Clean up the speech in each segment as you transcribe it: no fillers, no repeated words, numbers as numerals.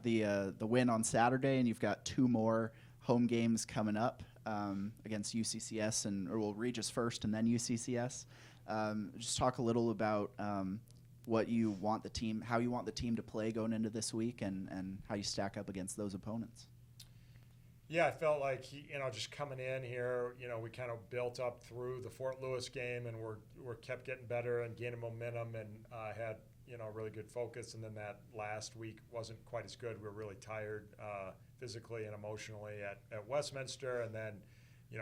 got the win on Saturday, and you've got 2 more home games coming up against UCCS Regis first, and then UCCS. Just talk a little about what you want the team, how you want the team to play going into this week, and how you stack up against those opponents. Yeah, I felt like just coming in here, we kind of built up through the Fort Lewis game, and we're kept getting better and gaining momentum, and had really good focus. And then that last week wasn't quite as good. We were really tired physically and emotionally at Westminster, and then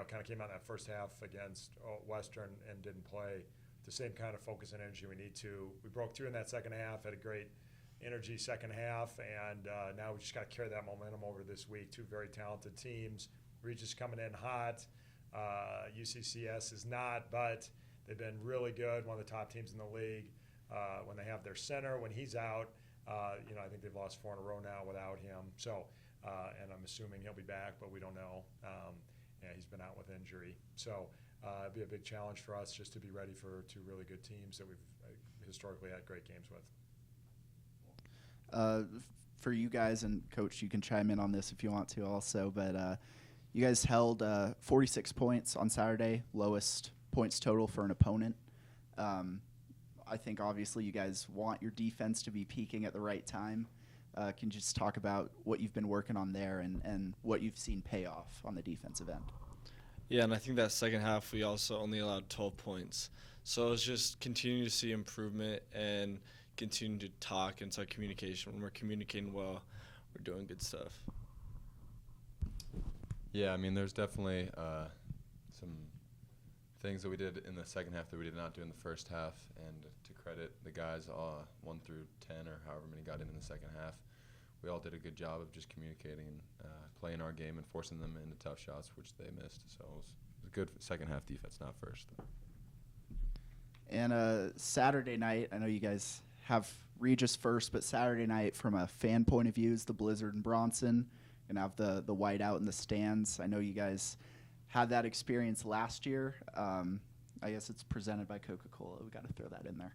kind of came out in that first half against Western and didn't play the same kind of focus and energy we need to. We broke through in that second half, had a great energy second half, and now we just got to carry that momentum over this week. 2 very talented teams. Regis coming in hot. UCCS is not, but they've been really good, one of the top teams in the league. When they have their center, when he's out, I think they've lost 4 in a row now without him. So, and I'm assuming he'll be back, but we don't know. He's been out with injury. So it'd be a big challenge for us just to be ready for 2 really good teams that we've historically had great games with. For you guys, and Coach, you can chime in on this if you want to also, but you guys held 46 points on Saturday, lowest points total for an opponent. I think obviously you guys want your defense to be peaking at the right time. Can you just talk about what you've been working on there and what you've seen pay off on the defensive end? Yeah, and I think that second half we also only allowed 12 points. So it's just continuing to see improvement and continue to talk and start communication. When we're communicating well, we're doing good stuff. Yeah, I mean, there's definitely some things that we did in the second half that we did not do in the first half, and to credit the guys 1 through 10 or however many got in the second half, we all did a good job of just communicating and playing our game and forcing them into tough shots, which they missed. So it was a good second half defense, not first. And Saturday night, I know you guys have Regis first, but Saturday night, from a fan point of view, is the Blizzard in Brownson. Going to have the white out in the stands. I know you guys had that experience last year. I guess it's presented by Coca-Cola. We got to throw that in there.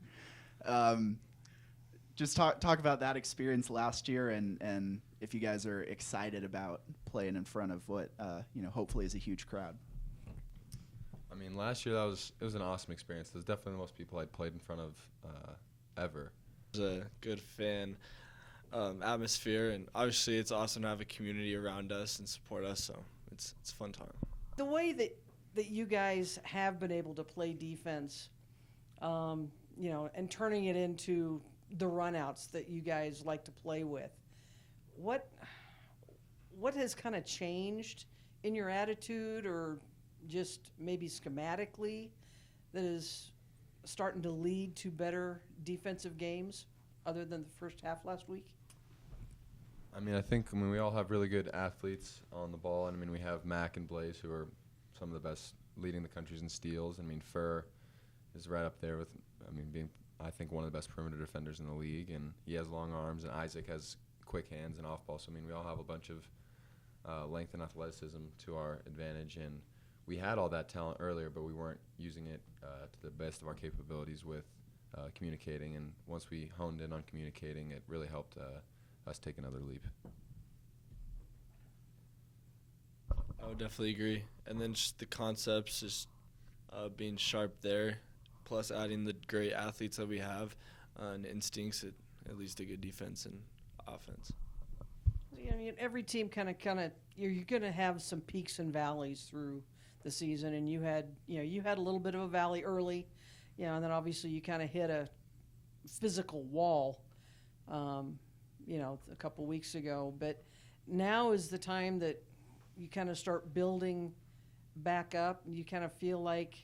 Just talk about that experience last year, and if you guys are excited about playing in front of what hopefully is a huge crowd. I mean, last year it was an awesome experience. It was definitely the most people I'd played in front of ever. It was a good fan atmosphere, and obviously it's awesome to have a community around us and support us. So it's a fun time. The way that you guys have been able to play defense, and turning it into the runouts that you guys like to play with, what has kind of changed in your attitude, or just maybe schematically, that is starting to lead to better defensive games other than the first half last week? I mean, we all have really good athletes on the ball, and I mean, we have Mac and Blaze, who are some of the best, leading the countries in steals. I mean, Fur is right up there with, being, I think, one of the best perimeter defenders in the league, and he has long arms, and Isaac has quick hands and off ball. So, I mean, we all have a bunch of length and athleticism to our advantage, and we had all that talent earlier, but we weren't using it to the best of our capabilities with communicating. And once we honed in on communicating, it really helped us take another leap. I would definitely agree. And then just the concepts, just being sharp there, plus adding the great athletes that we have and instincts, at least a good defense and offense. Yeah, I mean, every team kind of you're going to have some peaks and valleys through the season, and you had a little bit of a valley early, and then obviously you kind of hit a physical wall, a couple weeks ago. But now is the time that you kind of start building back up, and you kind of feel like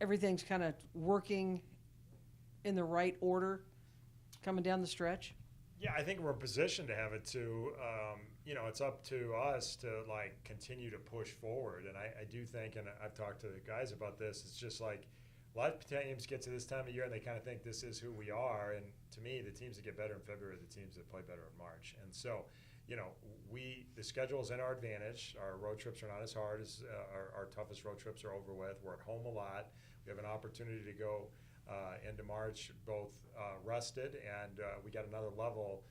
everything's kind of working in the right order coming down the stretch? Yeah, I think we're positioned to have it too. It's up to us to continue to push forward. And I do think, and I've talked to the guys about this, it's just like a lot of teams get to this time of year and they kind of think this is who we are. And to me, the teams that get better in February are the teams that play better in March. And so, the schedule is in our advantage. Our road trips are not as hard as our toughest road trips are over with. We're at home a lot. We have an opportunity to go into March both rested, and we got another level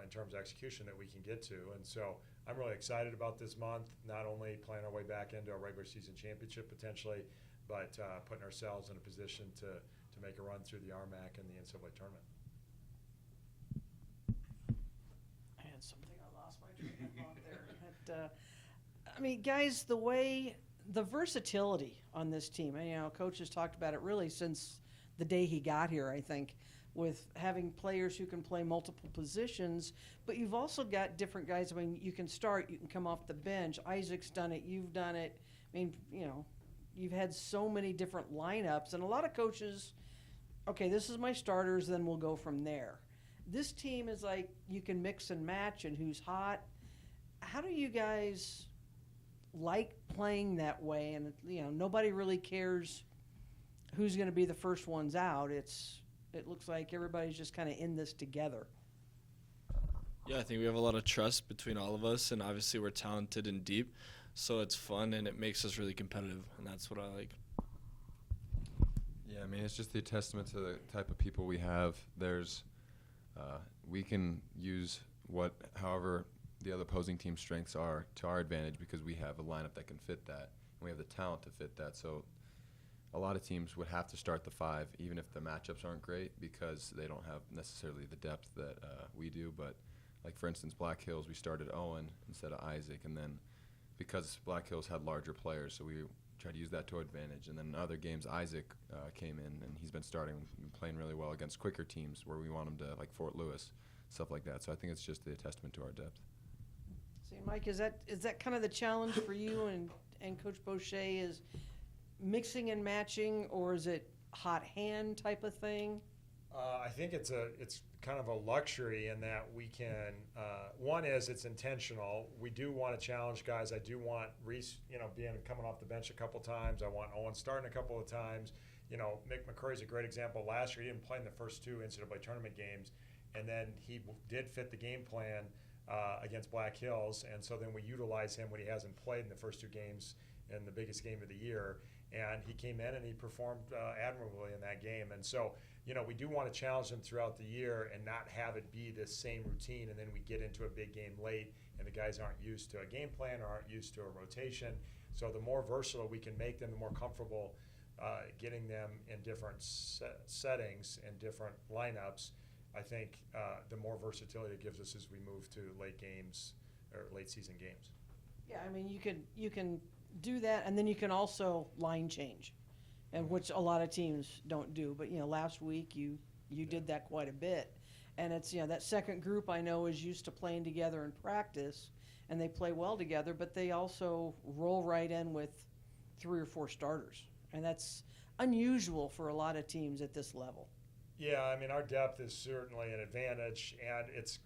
in terms of execution that we can get to. And so I'm really excited about this month, not only playing our way back into a regular season championship potentially, but putting ourselves in a position to make a run through the RMAC and the NCAA tournament. I had something, I lost my train of thought there. I mean, guys, the versatility on this team, and, Coach has talked about it really since the day he got here, I think, with having players who can play multiple positions, but you've also got different guys. I mean, you can start, you can come off the bench. Isaac's done it, you've done it. I mean, you've had so many different lineups, and a lot of coaches, okay, this is my starters, then we'll go from there. This team is like you can mix and match and who's hot. How do you guys like playing that way? And, nobody really cares who's going to be the first ones out. It looks like everybody's just kind of in this together. Yeah, I think we have a lot of trust between all of us, and obviously we're talented and deep, so it's fun and it makes us really competitive, and that's what I like. Yeah, I mean, it's just a testament to the type of people we have. We can use however the other opposing team's strengths are to our advantage because we have a lineup that can fit that, and we have the talent to fit that. So a lot of teams would have to start the 5, even if the matchups aren't great, because they don't have necessarily the depth that we do. But, like, for instance, Black Hills, we started Owen instead of Isaac, and then because Black Hills had larger players, so we tried to use that to our advantage. And then in other games, Isaac came in, and he's been playing really well against quicker teams where we want him to, like Fort Lewis, stuff like that. So I think it's just a testament to our depth. See, Mike, is that kind of the challenge for you and Coach Boucher is mixing and matching, or is it hot hand type of thing? I think it's kind of a luxury in that we can. One is it's intentional. We do want to challenge guys. I do want Reece, coming off the bench a couple times. I want Owen starting a couple of times. Mick McCurry's a great example. Last year he didn't play in the first 2 NCAA tournament games, and then he did fit the game plan against Black Hills, and so then we utilize him when he hasn't played in the first 2 games in the biggest game of the year. And he came in and he performed admirably in that game. And so, we do want to challenge him throughout the year and not have it be this same routine. And then we get into a big game late and the guys aren't used to a game plan or aren't used to a rotation. So the more versatile we can make them, the more comfortable getting them in different settings and different lineups, I think the more versatility it gives us as we move to late games or late season games. Yeah, I mean, you can do that, and then you can also line change, and which a lot of teams don't do. But last week you did that quite a bit, and it's that second group I know is used to playing together in practice, and they play well together, but they also roll right in with 3 or 4 starters, and that's unusual for a lot of teams at this level. Yeah, I mean, our depth is certainly an advantage, and it's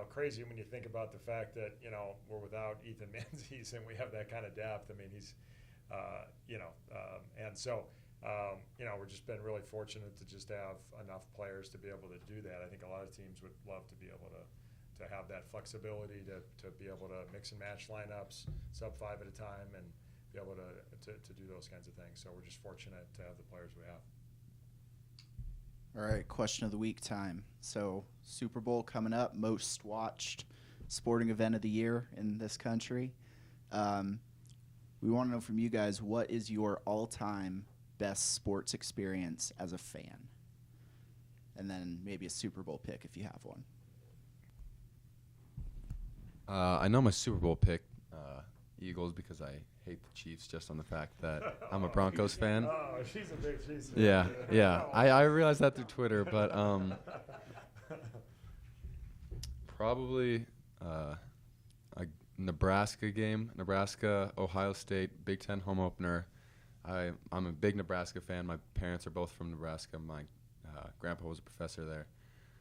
crazy when you think about the fact that we're without Ethan Menzies and we have that kind of depth. I mean, he's and so we're just been really fortunate to just have enough players to be able to do that. I think a lot of teams would love to be able to have that flexibility to be able to mix and match lineups, sub 5 at a time, and be able to do those kinds of things. So we're just fortunate to have the players we have. All right, question of the week time. So Super Bowl coming up, most watched sporting event of the year in this country. We want to know from you guys, what is your all-time best sports experience as a fan? And then maybe a Super Bowl pick if you have one. I know my Super Bowl pick, Eagles, because I hate the Chiefs just on the fact that I'm a Broncos fan. Oh, she's a big Chiefs fan. Yeah. I realized that through Twitter, but probably a Nebraska game, Nebraska-Ohio State, Big Ten home opener. I'm a big Nebraska fan. My parents are both from Nebraska. My grandpa was a professor there.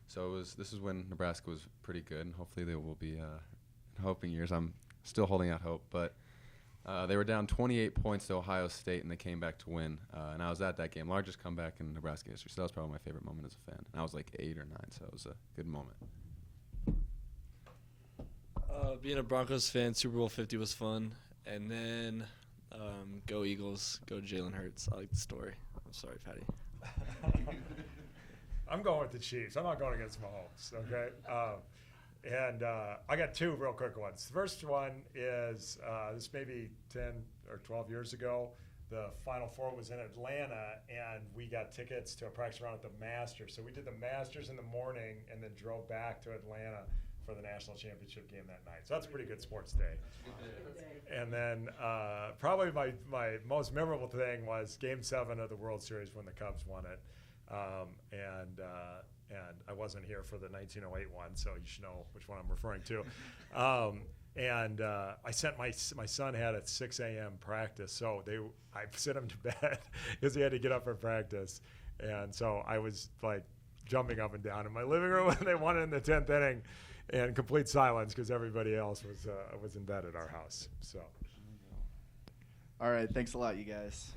So this is when Nebraska was pretty good, and hopefully they will be in hoping years. I'm still holding out hope, but they were down 28 points to Ohio State, and they came back to win. And I was at that game, largest comeback in Nebraska history. So that was probably my favorite moment as a fan. And I was like 8 or 9, so it was a good moment. Being a Broncos fan, Super Bowl 50 was fun. And then go Eagles, go Jalen Hurts. I like the story. I'm sorry, Patty. I'm going with the Chiefs. I'm not going against Mahomes, okay? And I got two real quick ones. The first one is this maybe 10 or 12 years ago. The Final Four was in Atlanta, and we got tickets to a practice round at the Masters. So we did the Masters in the morning and then drove back to Atlanta for the national championship game that night. So that's a pretty good sports day. And then probably my most memorable thing was Game 7 of the World Series when the Cubs won it. And I wasn't here for the 1908 one, so you should know which one I'm referring to. I sent my son had a 6 a.m. practice, so I sent him to bed because he had to get up for practice. And so I was like jumping up and down in my living room when they won it in the 10th inning, and complete silence because everybody else was in bed at our house. So. All right, thanks a lot, you guys.